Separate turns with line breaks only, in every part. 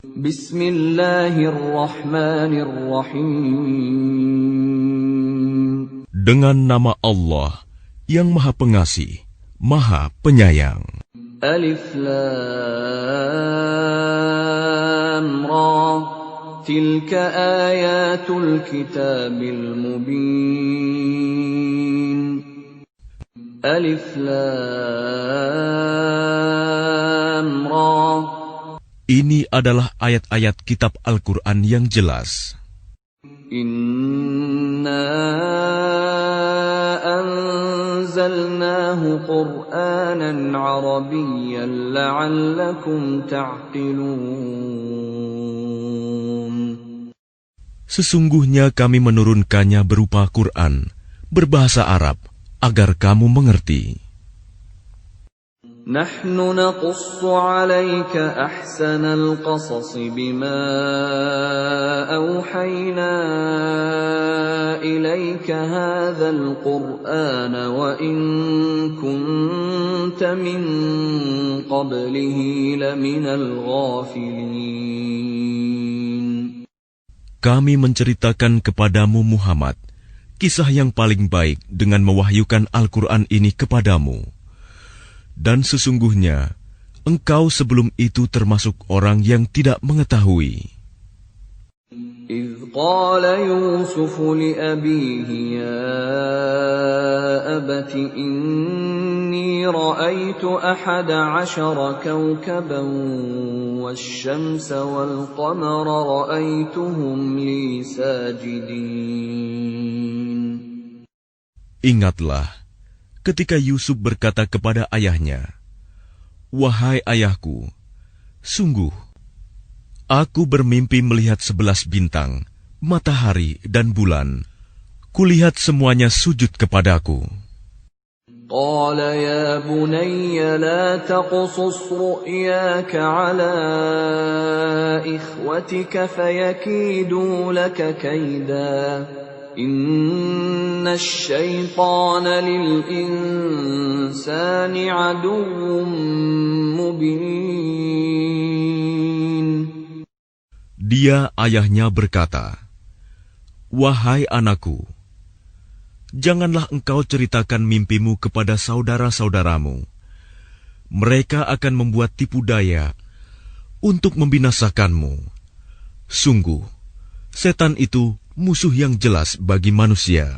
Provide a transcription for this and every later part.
Bismillahirrahmanirrahim.
Dengan nama Allah yang Maha Pengasih, Maha Penyayang.
Alif Lam Ra. Tilka ayatul kitabil mubin. Alif Lam Ra.
Ini adalah ayat-ayat kitab Al-Quran yang jelas.
Inna anzalnahu Qur'anan Arabiyyan la'allakum ta'qilun.
Sesungguhnya kami menurunkannya berupa Quran, berbahasa Arab, agar kamu mengerti.
Nahnu naqussu 'alaika ahsanal qasas bima awhayna ilaika hadzal qur'ana wa in kunta min qablihi laminal ghafilin.
Kami menceritakan kepadamu Muhammad kisah yang paling baik dengan mewahyukan Al-Quran ini kepadamu. Dan sesungguhnya, engkau sebelum itu termasuk orang yang tidak mengetahui.
إذ قال يوسف لأبيه يا أبت إني رأيت 11 كوكبا والشمس والقمر رأيتهم لي ساجدين.
Ingatlah, ketika Yusuf berkata kepada ayahnya, "Wahai ayahku, sungguh, aku bermimpi melihat 11 bintang, matahari dan bulan. Kulihat semuanya sujud kepadaku."
قال يا بني لا تقصص رؤياك على إخوتك فيكيدوا لك كيدا إن الشيطان للإنسان عدو مبين.
Dia ayahnya berkata, "Wahai anakku, janganlah engkau ceritakan mimpimu kepada saudara-saudaramu. Mereka akan membuat tipu daya untuk membinasakanmu. Sungguh, setan itu musuh yang jelas bagi manusia."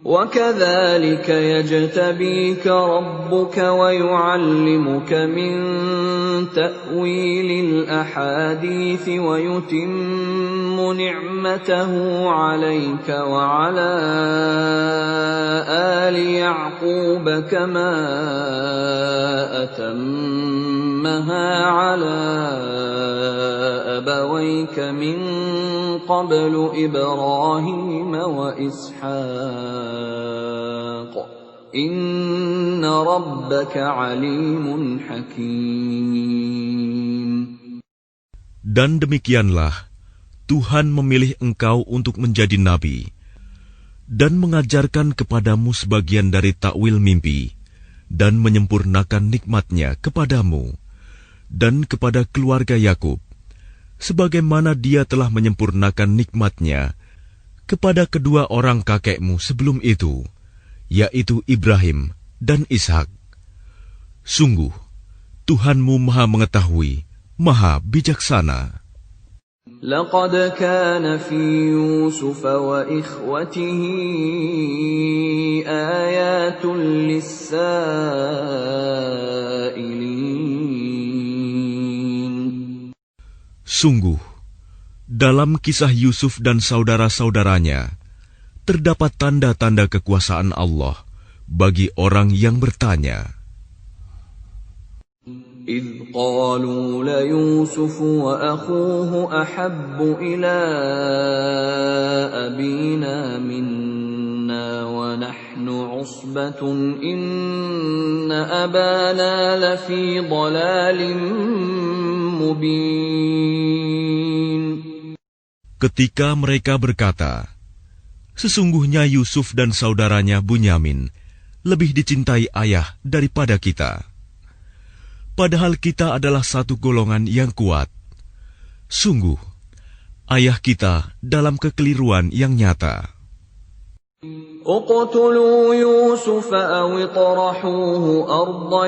وَكَذَلِكَ يَجْتَبِيكَ رَبُّكَ وَيُعَلِّمُكَ مِنْ تَأْوِيلِ الْأَحَادِيثِ وَيُتِمُّ نِعْمَتَهُ عَلَيْكَ وَعَلَى آلِ يَعْقُوبَ كَمَا أَتَمَّهَا عَلَى أَبَوَيْكَ مِنْ قَبْلُ إِبْرَاهِيمَ وَإِسْحَاقَ إِنَّ رَبَّكَ عَلِيمٌ حَكِيمٌ.
Dan demikianlah Tuhan memilih engkau untuk menjadi nabi dan mengajarkan kepadamu sebagian dari takwil mimpi dan menyempurnakan nikmat-Nya kepadamu dan kepada keluarga Yakub, sebagaimana Dia telah menyempurnakan nikmat-Nya kepada kedua orang kakekmu sebelum itu, yaitu Ibrahim dan Ishak. Sungguh, Tuhanmu Maha Mengetahui, Maha Bijaksana.
لقد كان في يوسف وإخوته آيات للسائلين.
Sungguh, dalam kisah Yusuf dan saudara-saudaranya, terdapat tanda-tanda kekuasaan Allah bagi orang yang bertanya.
إذ قالوا ليوسف وأخوه أحب إلى أبينا منا ونحن عصبة إن أبانا لفي ضلال مبين.
Ketika mereka berkata, "Sesungguhnya Yusuf dan saudaranya Bunyamin lebih dicintai ayah daripada kita. Padahal kita adalah satu golongan yang kuat." Sungguh, ayah kita dalam kekeliruan yang nyata.
اقتلوا يوسف أو اطرحوه أرضا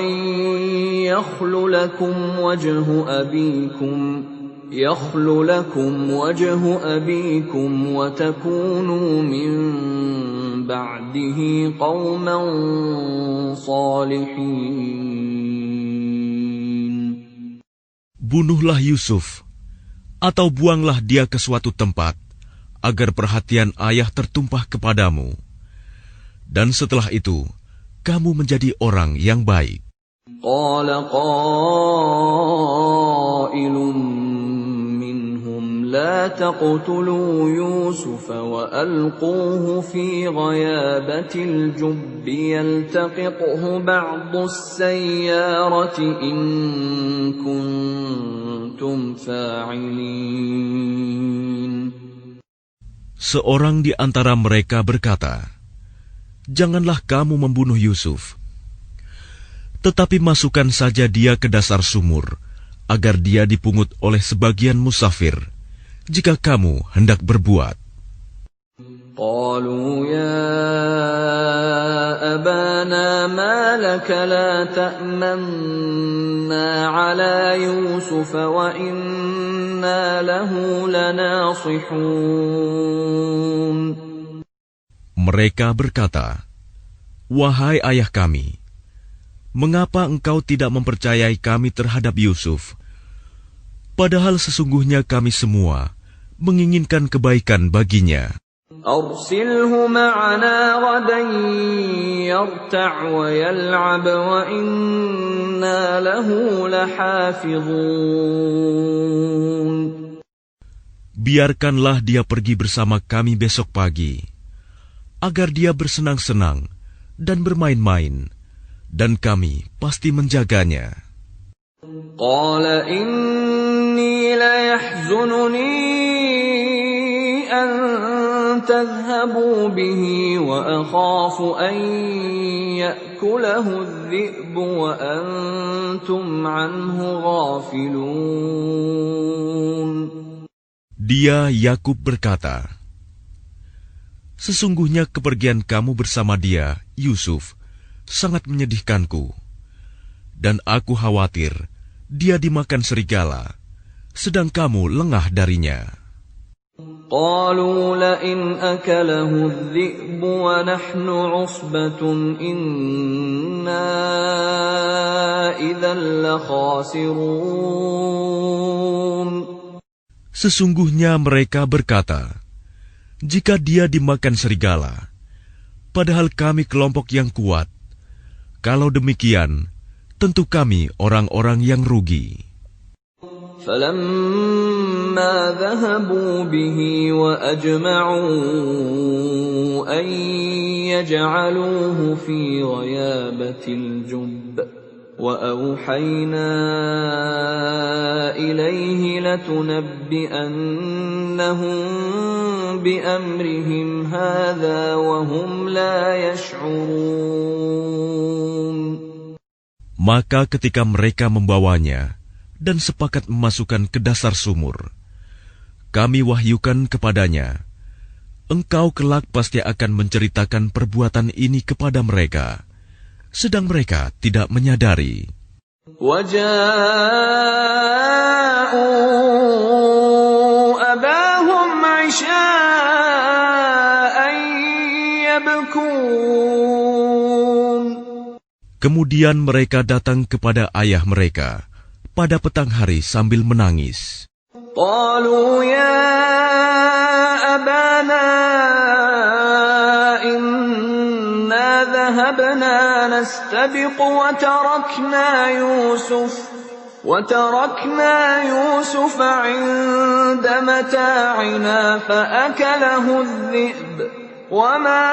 يخل لكم وجه أبيكم وتكونوا من بعده قوما صالحين.
Bunuhlah Yusuf, atau buanglah dia ke suatu tempat, agar perhatian ayah tertumpah kepadamu. Dan setelah itu, kamu menjadi orang yang baik.
قال قائل منهم لا تقتلوا يوسف وألقوه في غيابة الجب يلتقطه بعض السيارة إن كنتم فاعلين.
Seorang di antara mereka berkata, "Janganlah kamu membunuh Yusuf. Tetapi masukkan saja dia ke dasar sumur, agar dia dipungut oleh sebagian musafir, jika kamu hendak berbuat."
قالوا يا أبانا ما لك لا تأمنا على يوسف وإنا له لناصحون.
Mereka berkata, "Wahai ayah kami, mengapa engkau tidak mempercayai kami terhadap Yusuf? Padahal sesungguhnya kami semua menginginkan kebaikan baginya."
أرسله معنا غدا يرتع ويلعب وإنا له لحافظون.
Biarkanlah dia pergi bersama kami besok pagi, agar dia bersenang-senang dan bermain-main, dan kami pasti menjaganya.
قال إني ليحزنني أن تذهبوا به وأخاف أن يأكله الذئب وأنتم عنه غافلون.
Dia Yakub berkata, "Sesungguhnya kepergian kamu bersama dia, Yusuf, sangat menyedihkanku, dan aku khawatir dia dimakan serigala, sedang kamu lengah darinya."
قالوا لئن أكله الذئب ونحن عصبة إنا إذا لخاسرون.
Sesungguhnya mereka berkata, "Jika dia dimakan serigala, padahal kami kelompok yang kuat, kalau demikian, tentu kami orang-orang yang rugi."
فلما ذهبوا به وأجمعوا أن يجعلوه في غيابة الجب وأوحينا إليه لتنبئنهم بأمرهم هذا وهم لا يشعرون.
Maka ketika mereka membawanya dan sepakat memasukkan ke dasar sumur, kami wahyukan kepadanya, "Engkau kelak pasti akan menceritakan perbuatan ini kepada mereka," sedang mereka tidak menyadari.
وَجَاءُوا أَبَاهُمْ عِشَاءً يَبْكُونَ.
Kemudian mereka datang kepada ayah mereka pada petang hari sambil menangis.
قالوا يا أبانا إنا ذهبنا نستبق وتركنا يوسف عند متاعنا فأكله الذئب وما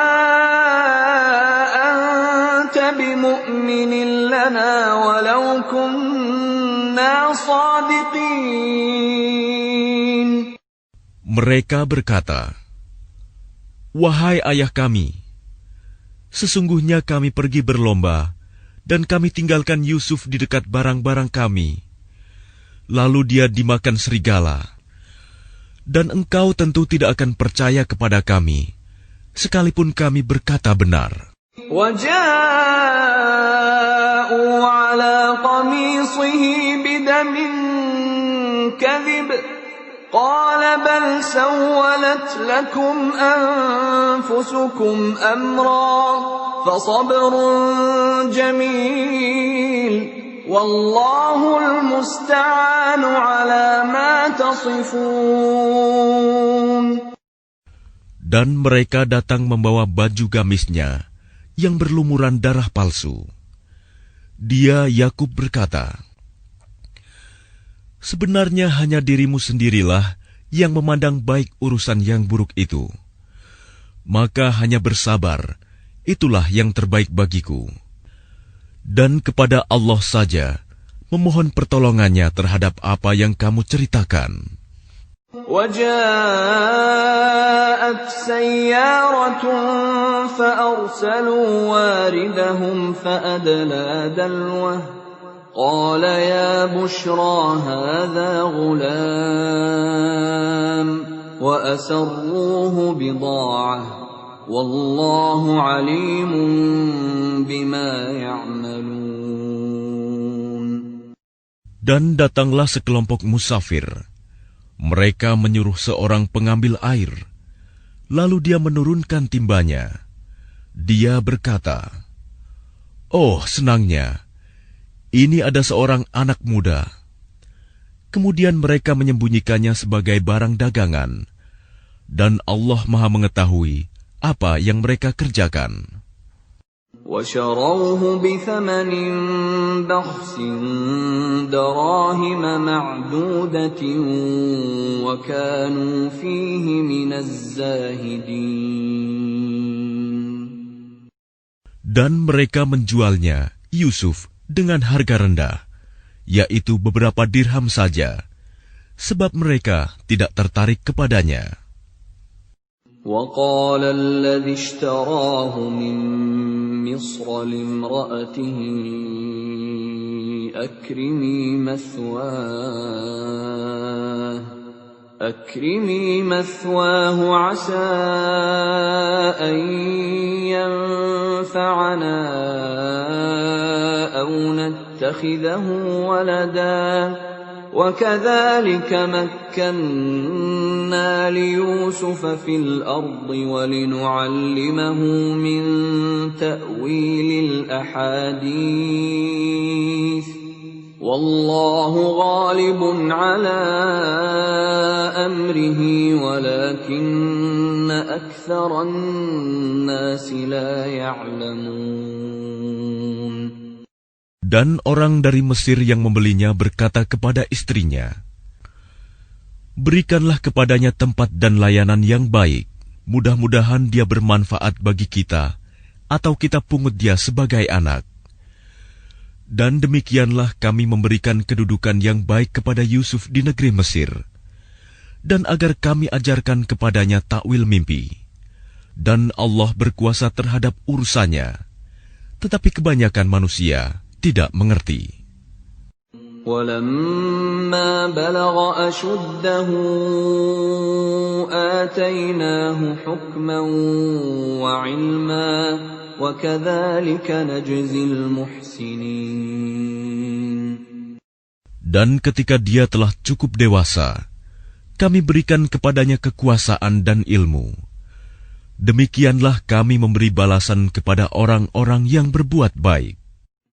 أنت بمؤمن لنا ولو كنا صادقين.
Mereka berkata, "Wahai ayah kami, sesungguhnya kami pergi berlomba dan kami tinggalkan Yusuf di dekat barang-barang kami. Lalu dia dimakan serigala. Dan engkau tentu tidak akan percaya kepada kami, sekalipun kami berkata benar.
وَجَاءُوا عَلَى قَمِيصِهِ بِدَمٍ كَذِبٍ قَالَ بَلْ سَوَّلَتْ لَكُمْ أَنفُسُكُمْ أَمْرًا فَصَبْرٌ جَمِيلٌ وَاللَّهُ الْمُسْتَعَانُ عَلَى مَا تَصِفُونَ.
Dan mereka datang membawa baju gamisnya yang berlumuran darah palsu. Dia, Yakub, berkata, "Sebenarnya hanya dirimu sendirilah yang memandang baik urusan yang buruk itu. Maka hanya bersabar, itulah yang terbaik bagiku. Dan kepada Allah saja memohon pertolongannya terhadap apa yang kamu ceritakan."
وَجَاءَتْ سَيَّارَةٌ فَأَرْسَلُوا وَارِدَهُمْ فَأَدْلَىٰ دَلْوَهُ قَالَ يَا بُشْرَىٰ هَٰذَا غُلَامٌ وَأَسَرُّوهُ بِضَاعَةً وَاللَّهُ عَلِيمٌ بِمَا يَعْمَلُونَ.
Dan datanglah sekelompok musafir. Mereka menyuruh seorang pengambil air, lalu dia menurunkan timbanya. Dia berkata, "Oh, senangnya, ini ada seorang anak muda." Kemudian mereka menyembunyikannya sebagai barang dagangan, dan Allah Maha mengetahui apa yang mereka kerjakan.
وَشَرَوْهُ بِثَمَنٍ بَخْسٍ دَرَاهِمَ مَعْدُودَةٍ وَكَانُوا فِيهِ مِنَ الزَّاهِدِينَ.
Dan mereka menjualnya, Yusuf, dengan harga rendah, yaitu beberapa dirham saja, sebab mereka tidak tertarik kepadanya.
وَقَالَ الَّذِي اشْتَرَاهُ مِنْ مِصْرَ لِامْرَأَتِهِ أَكْرِمِي مَثْوَاهُ عَسَىٰ أَنْ يَنفَعَنَا أَوْ نَتَّخِذَهُ وَلَدًا وَكَذَلِكَ مَكَّنَّا لِيُوسُفَ فِي الْأَرْضِ وَلِنُعَلِّمَهُ مِنْ تَأْوِيلِ الْأَحَادِيثِ وَاللَّهُ غَالِبٌ عَلَى أَمْرِهِ وَلَكِنَّ أَكْثَرَ النَّاسِ لَا يَعْلَمُونَ.
Dan orang dari Mesir yang membelinya berkata kepada istrinya, "Berikanlah kepadanya tempat dan layanan yang baik. Mudah-mudahan dia bermanfaat bagi kita, atau kita pungut dia sebagai anak." Dan demikianlah kami memberikan kedudukan yang baik kepada Yusuf di negeri Mesir, dan agar kami ajarkan kepadanya takwil mimpi. Dan Allah berkuasa terhadap urusannya, tetapi kebanyakan manusia tidak mengerti.
وَلَمَّا بَلَغَ أَشُدَّهُ آتَيْنَاهُ حُكْمًا وَعِلْمًا وَكَذَلِكَ نَجْزِي الْمُحْسِنِينَ.
Dan ketika dia telah cukup dewasa, kami berikan kepadanya kekuasaan dan ilmu. Demikianlah kami memberi balasan kepada orang-orang yang berbuat baik.